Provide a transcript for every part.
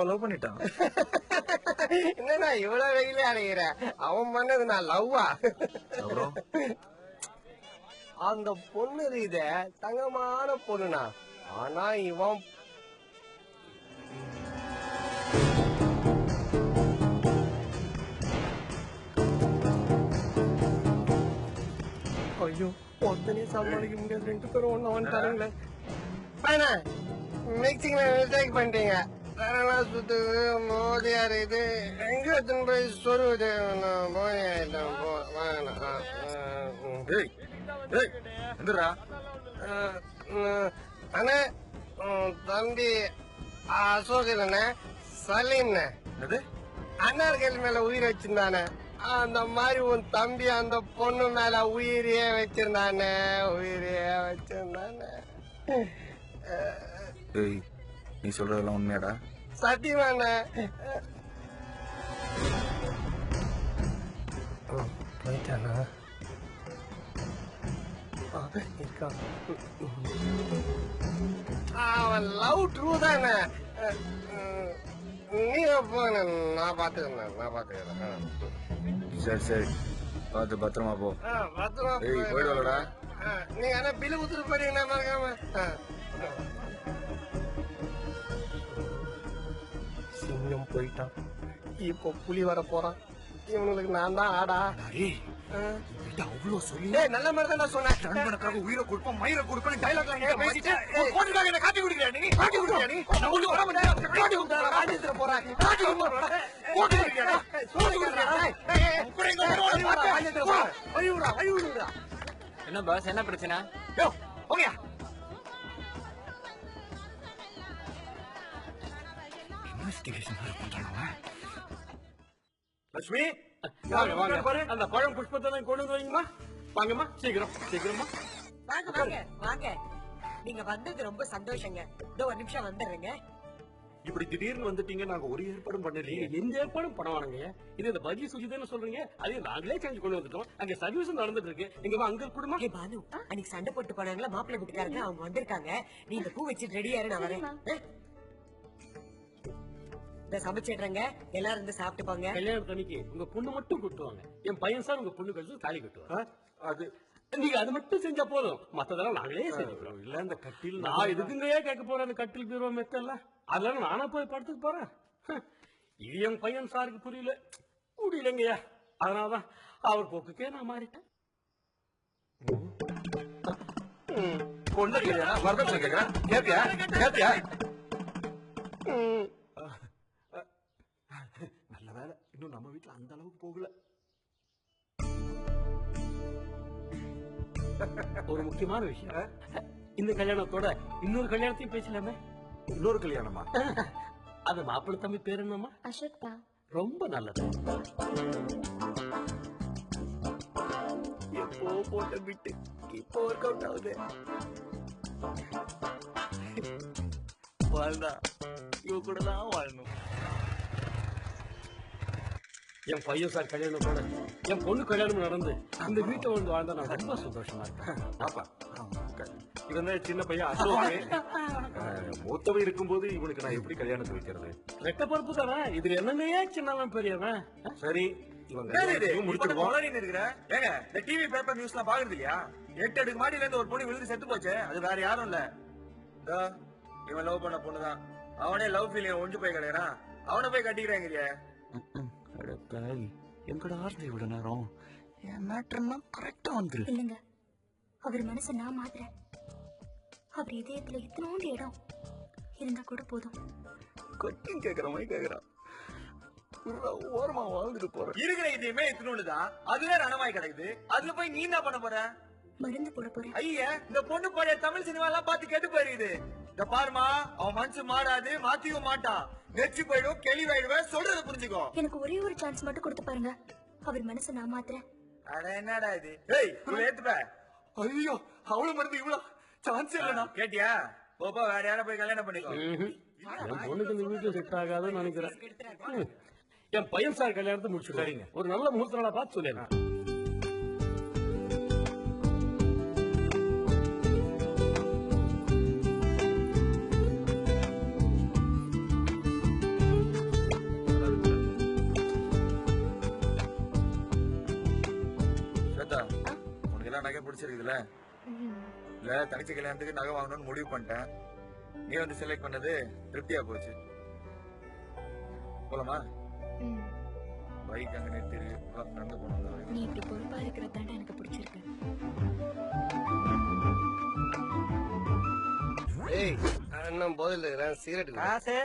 Love பண்ணிட்டான். என்னடா இவ்வளவு வெயிலே அடைகிற? அவன் பண்ணது நான் லவ்வா? அப்புறம் அந்த பொண்ணு இத தங்கமான பொண்ணுனா, ஆனா இவன் ஐயோ ஒத்தனே சமாளிக்க முடியாது. 2 பேரும் ஒண்ணு வந்துட்டாருங்களே. வேணா மிக்சிங் மிஸ்டேக் பண்ணிட்டீங்க. தரலாம் சுத்துது, மோதியார் இது எங்க எடுத்துன்னு போய் சொருவுது. போய் ஏய் ஏய் எந்திரா. அண்ணே தம்பி அசோக் இல்லண்ணே, சலீம்ண்ணே. என்னது? அண்ணார்கள் மேல உயிர் வச்சிருந்தானே, அந்த மாதிரி உன் தம்பி அந்த பொண்ணு மேல உயிரியே வச்சிருந்தானே, உயிரியே வச்சிருந்தானே. ஏய் நீ சொல்றதெல்லாம் உண்மையாடா? சத்தியமாண்ணே. போயிட்டானா? இருக்கா? அவன் லவ் ட்ரூ தானே. நீங்க போன நான் பாத்துக்கிறேன். சரி சரி பார்த்து பத்திரமா போ. பத்திரமா ஏய் போயிடுவாடா. நீங்க ஆனா பில்லு குத்துட்டு போறீங்கன்னா மறக்காம. சிங்கம் போயிட்டான், இப்போ புலி வர போறான். இவனுக்கு நான் தான் ஆடா. அவ்வளவு சொல்லி நல்ல மாதிரி தான் சொன்னேன். நண்பனுக்காக உயிரை கொடுப்போம் மயிரை கொடுப்பேன் டைலாக் பேசிட்டு என்ன காட்டி குடிக்கிறியா நீ? காட்டி குடிக்கிறியா நீ? நான் ஒண்ணு வர மாட்டேன். காட்டி குடுறா. ராஜேந்திர போறேன். காட்டி குடுறா. போட்டு குடிக்கிறியா? போட்டு குடிக்கிறியா? என்ன பாஸ், என்ன பிரச்சனை? யோ ஓகே. இன்வெஸ்டிகேஷன் பண்றானே. லட்சுமி வாங்க வாங்க, அந்த பழம் புஷ்பத்தை கொண்டு வந்து வைங்கம்மா. வாங்கம்மா, சீக்கிரம் சீக்கிரமா வாங்க வாங்க வாங்க. நீங்க வந்தது ரொம்ப சந்தோஷங்க. இதோ ஒரு நிமிஷம் வந்துடுறேங்க. இப்படி திடீர்னு வந்துட்டீங்க, நாங்க ஒரு ஏற்பாடும் பண்ணலையே. எந்த ஏற்பாடும் பணம் வாங்க. இது இந்த பஜ்ஜி சுஜி தானே சொல்றீங்க, அதையும் நாங்களே செஞ்சு கொண்டு வந்துட்டோம். அங்க சர்வீஸ் நடந்துட்டு இருக்கு. இங்க அங்க குடும்பம். ஏ பானு, அன்னைக்கு சண்டை போட்டு போனாங்களா மாப்பிள்ளை வீட்டுக்காரங்க, அவங்க வந்திருக்காங்க. நீ இந்த பூ வச்சுட்டு ரெடியாரு, நான் வரேன். இத சமைச்சிடுறேங்க, எல்லாரும் இருந்து சாப்பிட்டு போங்க. கல்யாணத்தன்னைக்கு உங்க பொண்ணு மட்டும் கூட்டுவாங்க. என் பையன் சார் உங்க பொண்ணு கழிச்சு தாலி கட்டுவாங்க. அது நீங்க அது மட்டும் செஞ்சா போதும், மத்ததெல்லாம் நாங்களே செஞ்சுக்கிறோம். இல்ல, அந்த கட்டில் நான் எதுக்குங்கயே கேட்க போறேன். அந்த கட்டில் பீரோ மெத்தல்ல அதெல்லாம் நானா போய் படுத்துக்க போறேன். இது என் பையன் சாருக்கு புரியல, முடியலங்கய்யா. அதனாலதான் அவர் போக்குக்கே நான் மாறிட்டேன். பொண்ணு இல்லையா? வரதட்சணை கேட்கிறேன். கேப்பியா? கேப்பியா? நல்ல வேலை, இன்னும் நம்ம வீட்டுல அந்த அளவுக்கு போகல. ஒரு முக்கியமான விஷயம், இந்த கல்யாணத்தோட இன்னொரு கல்யாணத்தையும் பேசலாமே. இன்னொரு கல்யாணமா? அது மாப்பிள்ளை தம்பி பேர் என்னம்மா? அசோக் தான். ரொம்ப நல்லது. எப்போ போட்ட விட்டு இப்போ ஒர்க் அவுட் ஆகுது. வாழ்ந்தா இவ கூட தான் வாழணும். என் பையன் சார் கல்யாணத்தோட என் பொண்ணு கல்யாணம் நடந்து இந்த வீட்டை வந்து வாழ்ந்தா நான் ரொம்ப சந்தோஷமா இருக்கேன். அப்பா இவன் தான் சின்ன பையன் அசோக். மூத்தவன் இருக்கும்போது இவனுக்கு நான் எப்படி கல்யாணத்தை வைக்கிறது? ரெட்ட பருப்பு தானே, இதுல என்னன்னே சின்னவன் பெரியவன். சரி, இவன் ஏங்க இந்த டிவி பேப்பர் நியூஸ் எல்லாம் பாக்குறது இல்லையா? 8 அடுக்கு மாடியில இருந்து ஒரு பொண்ணு விழுந்து செத்து போச்சு. அது வேற யாரும் இல்ல, இவன் லவ் பண்ண பொண்ணுதான். அவனே லவ் ஃபீலிங் ஒன்று போய் கிடைக்கிறான். அவனை போய் கட்டிக்கிறாங்க. எங்கட ஆர்த்தி விட நேரம் என் மேட்டர்னா கரெக்டா வந்துரு. இல்லைங்க, அவர் மனசை நான் மாத்துறேன். அவர் இதயத்துல இத்தனோண்டு இடம் இருந்தா கூட போதும். கொட்டிங் கேக்குற மாதிரி கேக்குறான். ஓரமா வாழ்ந்துட்டு போறேன். இருக்கிற இதையுமே இத்தனோண்டுதான், அதுவே ரணமாய் கிடக்குது. அதுல போய் நீ என்ன பண்ண போற? மருந்து போட போறேன். ஐயா, இந்த பொண்ணு பழைய தமிழ் சினிமா எல்லாம் பார்த்து கெட்டு போயிருக்குது. இந்த பாருமா, அவன் மனசு மாறாது, மாத்தியும் மாட்டான். நெச்சு போயிடும், கேள்வியாயிடுவேன். சொல்றத புரிஞ்சுக்கோ. எனக்கு ஒரே ஒரு சான்ஸ் மட்டும் கொடுத்து பாருங்க, அவர் மனசை நான் மாத்துறேன். அட என்னடா இது? ஏய், இவள ஏத்துப்ப. ஐயோ, அவ்வளவு மருந்து இவ்வளவு சான்ஸ் இல்லடா. கேட்டியா? போப்பா, வேற யார போய் கல்யாணம் பண்ணிக்கோ. என் பொண்ணுக்கு இந்த வீட்டு செட் ஆகாதுன்னு நினைக்கிறேன். என் பையன் சார் கல்யாணத்தை முடிச்சுடுறீங்க. ஒரு நல்ல முகூர்த்த நாளா பார்த்து சொல்லிடுறேன். எல்லா நகையும் பிடிச்சிருக்குதுல்ல. இல்ல தனிச்ச கல்யாணத்துக்கு நகை வாங்கணும்னு முடிவு பண்ணிட்டேன். நீ வந்து செலக்ட் பண்ணது திருப்தியா போச்சு. போலாமா? பைக் அங்க நிறுத்திருக்கு, நடந்து போனோம். நீ இப்படி பொறுப்பா இருக்கிறதாண்டா எனக்கு பிடிச்சிருக்கு. ஏய் அண்ணன் போதில் இருக்கிறேன், சிகரெட் காசு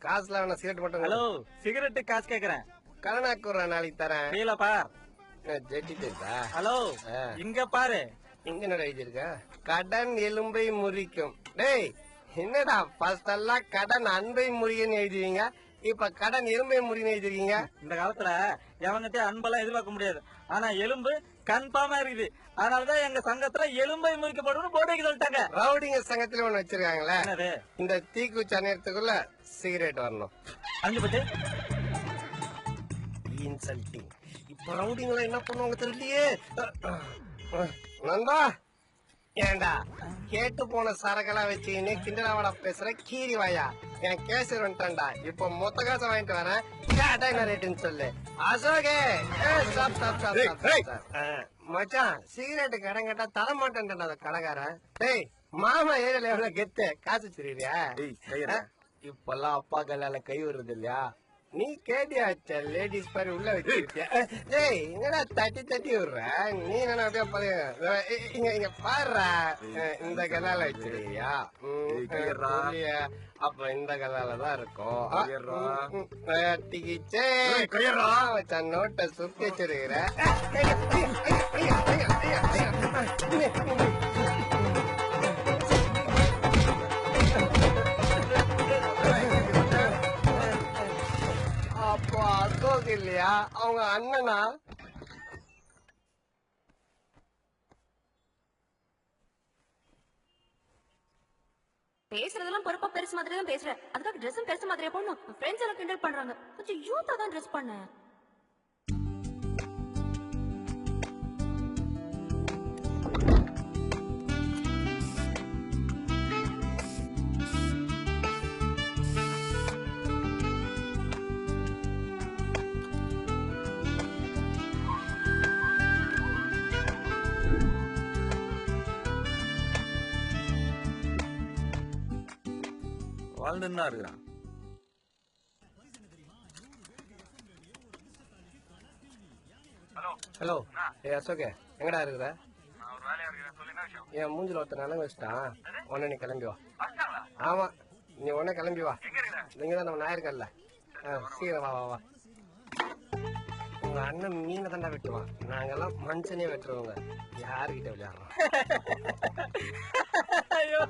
காசுல வேணா, சிகரெட் மட்டும் ஹலோ சிகரெட்டு காசு கேக்குறேன். கலனாக்குற நாளைக்கு தரேன். கீழ பார். ஜெட்டிட்டு இருக்கா? ஹலோ இங்க பாரு. இங்க என்ன எழுதியிருக்க? கடன் எலும்பை முறிக்கும். டேய் என்னடா ஃபர்ஸ்ட் எல்லாம் கடன் அன்பை முறியன்னு எழுதுவீங்க, இப்ப கடன் எலும்பை முறின்னு எழுதிருக்கீங்க. இந்த காலத்துல எவங்கிட்ட அன்பெல்லாம் எதிர்பார்க்க முடியாது. ஆனா எலும்பு கன்ஃபார்மா இருக்குது. அதனாலதான் எங்க சங்கத்துல எலும்பை முறிக்கப்படும் போர்டு வைக்க சொல்லிட்டாங்க. ரவுடிங்க சங்கத்துல ஒண்ணு வச்சிருக்காங்களே, என்னது? இந்த தீக்குச்சி நேரத்துக்குள்ள சிகரெட் வரணும். அஞ்சு பட்டு இன்சல்ட்டிங். இப்ப ரவுடிங்கள என்ன பண்ணுவாங்க தெரியலையே. நண்பா ஏண்டா கேட்டு போன சரக்கெல்லாம் வச்சுக்கின்னு கிண்டலாவடா பேசுற கீரி வாயா, என் கேசர் வந்துட்டான்டா. இப்ப மொத்த காசை வாங்கிட்டு வரேன், கேட்டா என்ன ரேட்டுன்னு சொல்லு. அசோகே மச்சான், சிகரெட்டு கடன் கேட்டா தர மாட்டேன்டா அந்த கடைக்காரன். டேய் மாமா ஏரியால எவ்வளவு கெத்து காசு வச்சிருக்கியா? இப்பெல்லாம் அப்பா கல்லால கை வருது இல்லையா? நீ கேட்டியாச்ச லேடிஸ் பாரு உள்ள வச்சிருக்கியா? டேய் என்னடா தட்டி தட்டி விடுற நீ? என்ன அப்படியே இங்க இங்க பாடுறா, இந்த கல்லால வச்சிருக்கியா? அப்ப இந்த கல்லால தான் இருக்கும். டிக்கிச்சே வச்சான் நோட்டை சுத்தி வச்சிருக்கிற. அப்போ அசோக் இல்லையா அவங்க அண்ணனா? பேசுறதெல்லாம் பொறுப்பா பெருசு மாதிரி தான் பேசுற, அதுக்காக ட்ரெஸ்ஸும் பெருசு மாதிரியே போடணும். ஃப்ரெண்ட்ஸ் எல்லாம் கிண்டல் பண்றாங்க, கொஞ்சம் யூத்தா தான் ட்ரெஸ் பண்ண. வாழ்ந்துன்னு தான் இருக்கிறான். ஹலோ ஏ அசோகே, எங்கடா இருக்கிற? என் மூஞ்சில ஒருத்தர் நலங்க வச்சுட்டான், உடனே நீ கிளம்பி வா. ஆமா நீ உடனே கிளம்பி வா. நீங்கதான் நம்ம நாயிருக்கல்ல, சீக்கிரம் வா வா வா. உங்க அண்ணன் மீனை தாண்டா வெட்டுவான், நாங்கெல்லாம் மனுஷனே வெட்டுறவங்க. யாருகிட்ட விளையாடுறோம்?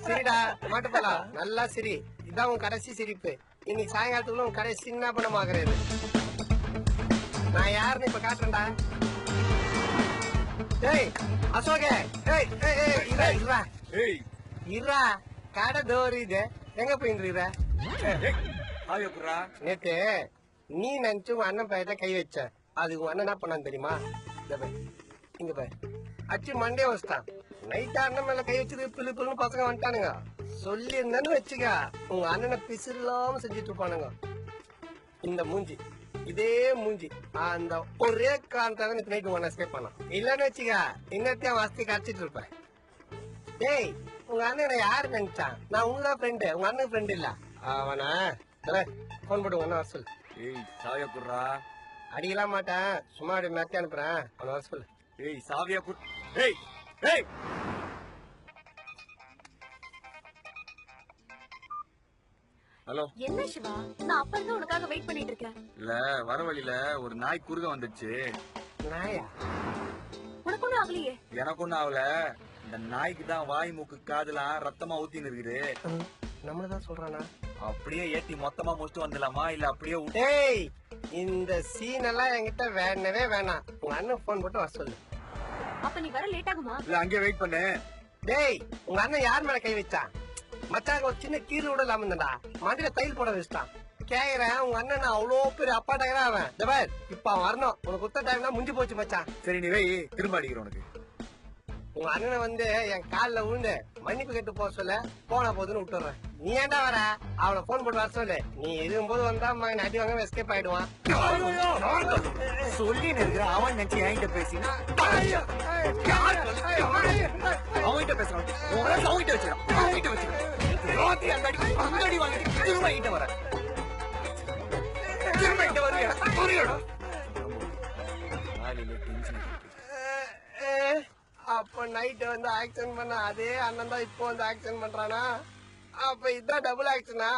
சரிடா மாட்டுப்பலா, நல்லா சிரி. இதான் உன் கடைசி சிரிப்பு. இன்னைக்கு சாயங்காலத்துக்குள்ள உன் கடைசி சின்ன பணமாகிறது. நான் யாருன்னு இப்ப காட்டுறேன்டா. டேய் அசோகே, இருடா, கடை தோறு இது. எங்க போயிட்டு நேத்து நீ நினைச்சு உன் அண்ணன் பையன் கை வச்ச, அதுக்கு உன் அண்ணன் என்ன பண்ணான்னு தெரியுமா? இங்க பாரு, அச்சு மண்டே வச்சுட்டான். நைட் அண்ணன் மேல கை வச்சது பிள்ளு பிள்ளுன்னு பசங்க வந்துட்டானுங்க. சொல்லி இருந்தேன்னு வச்சுக்க, உங்க அண்ணனை பிசிலாம செஞ்சுட்டு இருப்பானுங்க. இந்த மூஞ்சி, இதே மூஞ்சி, அந்த ஒரே காரணத்தாக நைட்டு ஒன்னு எஸ்கேப் பண்ணலாம். இல்லன்னு வச்சுக்க, இன்னத்தையும் வசதி கரைச்சிட்டு இருப்பேன். டேய் உங்க அண்ணன் யாரு நினைச்சான்? நான் உங்கதான் ஃப்ரெண்டு, உங்க அண்ணன் ஃப்ரெண்ட் இல்ல. அவனா போன் போட்டு உங்க அண்ணன் வர சொல்லு. சாவியா குடுறா. அடிக்கலாம் மாட்டேன், சும்மா அப்படி மாத்தி அனுப்புறேன், அவனை வர சொல்லு. சாவியா குடு. ஹலோ என்ன சிவா, நான் அப்ப இருந்து உனக்காக வெயிட் பண்ணிட்டு இருக்கேன். இல்ல வர வழியில ஒரு நாய் குறுக்க வந்துச்சு. நாயா? உனக்கு ஒண்ணும் ஆகலையே? எனக்கு ஒண்ணும் ஆகல. இந்த நாய்க்கு தான் வாய் மூக்கு காதுலாம் ரத்தமா ஊத்தின்னு இருக்குது. நம்மளதான் சொல்றானா? அப்படியே ஏத்தி மொத்தமா முடிச்சுட்டு வந்துடலாமா, இல்ல அப்படியே டேய் இந்த சீன் எல்லாம் என்கிட்ட வேணவே வேணாம். உங்க அண்ணன் போன் போட்டு வர சொல்லு. அப்ப நீ வர லேட் ஆகுமா? இல்ல அங்கே வெயிட் பண்ணு. டேய் உங்க அண்ணன் யார் மேல கை வச்சான்? மச்சாங்க ஒரு சின்ன கீழ் விடலாம இருந்தா மண்டியில தையல் போட வச்சுட்டான். கேக்குறேன், உங்க அண்ணன் அவ்வளோ பெரிய அப்பாட்டாக அவன். இப்ப அவன் வரணும். உனக்கு குத்த டைம்னா முடிஞ்சு போச்சு மச்சான். சரி நீ போய் திரும்ப அடிக்கிற. உனக்கு உங்க அண்ணனை என் காலில் விழுந்து மன்னிப்பு கேட்டு போக சொல்ல, போனா போதுன்னு விட்டுறேன். நீ ஏன்டா வர அவளை போன் போட்டு வர சொல்லு நீ இருக்கும்போது வந்தா மகன் அடி வாங்க எஸ்கேப் ஆயிடுவான் சொல்லி இருக்கிற அவன் நினைச்சு என்கிட்ட பேசினா அவன்கிட்ட பேசுறான் அவன்கிட்ட வச்சிடும் அவன்கிட்ட வச்சிடும் அந்த அடி வாங்கிட்டு திரும்ப என்கிட்ட வர திரும்ப என்கிட்ட வருவியா புரியணும் அப்ப நைட் வந்து ஆக்சன் பண்ண அதே அண்ணன் தான் இப்போ வந்து ஆக்சன் பண்றானா அப்ப இதான் டபுள் ஆக்சனா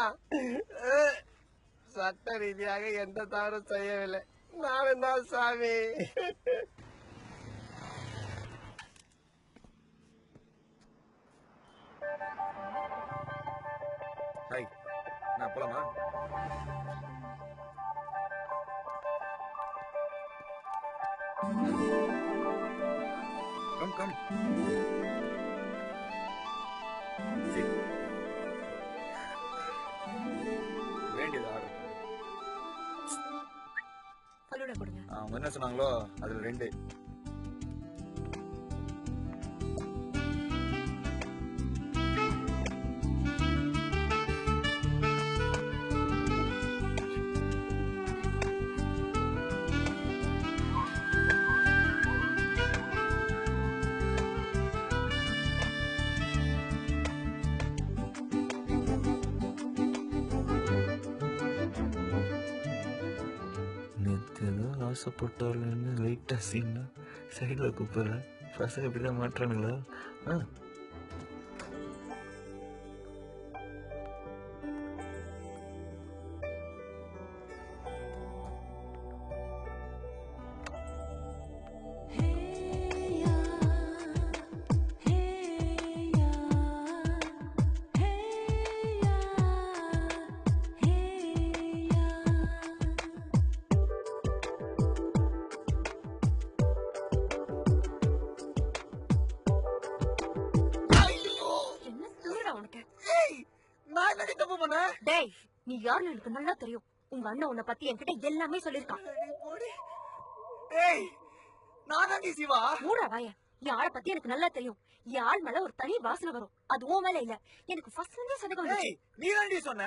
சட்ட ரீதியாக எந்த தவறும் செய்யவில்லை நானும் தான் சாமி ஹாய் நான் போலாமா கம் கம் வேண்டியது ஆர்டர் ஃபலூடா கொடுங்க. அவங்க என்ன சொன்னாங்களோ அதுல 2 ஆசைப்பட்டாலுன்னு லைட்டா சீனா சைடில் கூப்பிடுற பசங்க இப்படிதான் மாட்டுறானுங்களா நான் என்ன தப்பு பண்ணேன் டேய் நீ யாருன்னு எனக்கு நல்லா தெரியும் உங்க அண்ணன் உன்னை பத்தி என்கிட்ட எல்லாமே சொல்லிருக்கான் ஏய் நான் தான் சிவா மூடா வாய என் ஆளை பத்தி எனக்கு நல்லா தெரியும் என் ஆள் மேல ஒரு தனி வாசனை வரும் அது உன் மேல இல்ல எனக்கு ஃபர்ஸ்ட்ல இருந்தே சந்தேகம் வந்துச்சு நீ தான் சொன்ன